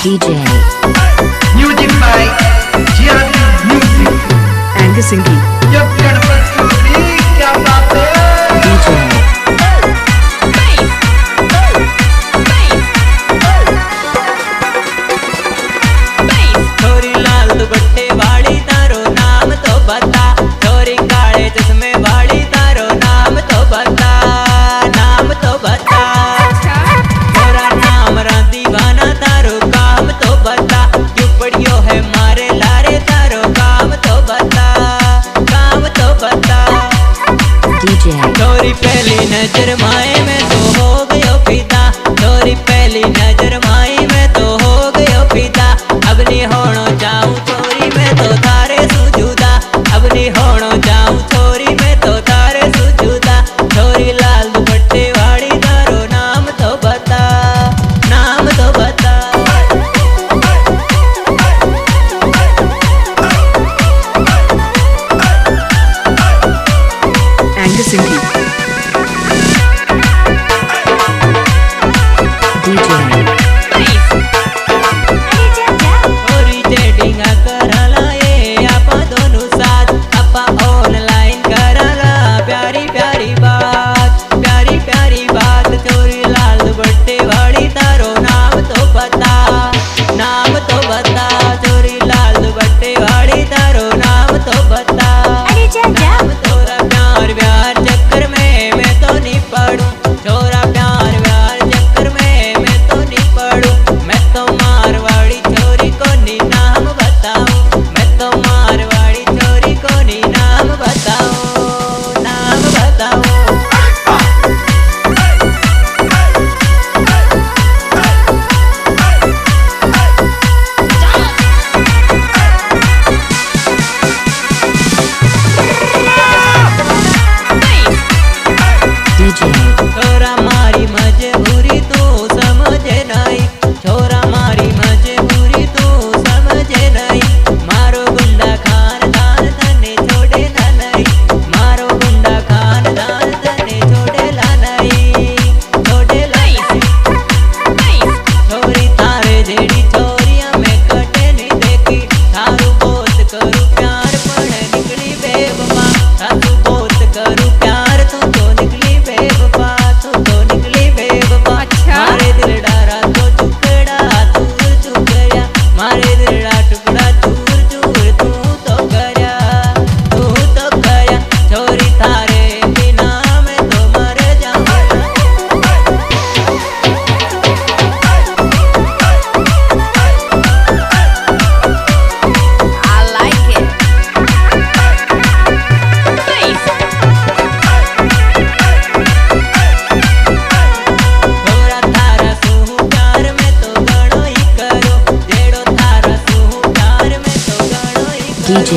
DJ Music by GRP Music and singing ये गणपत चोरी क्या बात है DJ छोरी लाल दुपट्टे वाली तारो नाम तो बता, छोरी काले चश्मे वाली तारो नाम तो बता, नाम तो बता। छोरा नाम रांधी वाना तारो काम तो बता, क्यों पड़ियो है मारे लारे तारो काम तो बता, काम तो बता। DJ छोरी पहली नजर माए में तो हो गयो पिता, छोरी पहली नजर माई में तो हो गयो पिता। अब नी होनो जाऊं छोरी में तो थारे सुजुदा, अब नी होनो जाऊं छोरी में तो थारे सुजुदा। छोरी लाल दुपट्टे वाली तारो नाम तो बता, नाम तो बता। and singing DJ छोरी चैटिंग कराला ये आपा दोनों साथ, आपा ऑनलाइन कराला प्यारी प्यारी बात, प्यारी प्यारी बात। छोरी लाल दुपट्टे वाली तारो नाम तो बता, नाम तो बता। छोरी लाल दुपट्टे वाली तारो नाम तो बता, नाम तोरा प्यार प्यार चक्कर में मैं तो नहीं पड़ूं, छोरा प्यार प्यार चक्कर में मैं तो नहीं पड़ूं। मैं तो मारवाड़ी छोरी को नी नाम बताऊं, मैं तो मारवाड़ी छोरी को नी नाम बताऊं, नाम बताऊं। DJ छोरा मारी मजबूरी तू समझे नहीं, छोरा मारी मजबूरी तू समझे नहीं। मारो गुंडा खानदान तने छोड़े ना नहीं, मारो गुंडा खानदान तने छोड़े ला नहीं, छोड़े ला नहीं। छोरी तारे जेड़ी छोरिया में कटे नहीं देखी, थारू बहुत करू प्यार पण निकली बेवफा, थारू बहुत करू प्यार तू तो निकली बेवफा, तू तो निकली बेवफा। मारे दिल डारा तो टुकड़ा चूर चूर करया, मारे दिल डा टुकड़ा चूर चूर तू तो करया, तू तो करया। छोरी थारे बिना मैं तो मर जाऊं। I like it. छोरा थारा सुहू प्यार में तो गणो ही करो, जेड़ो थारा सुहू प्यार में तो गणो ही करो। DJ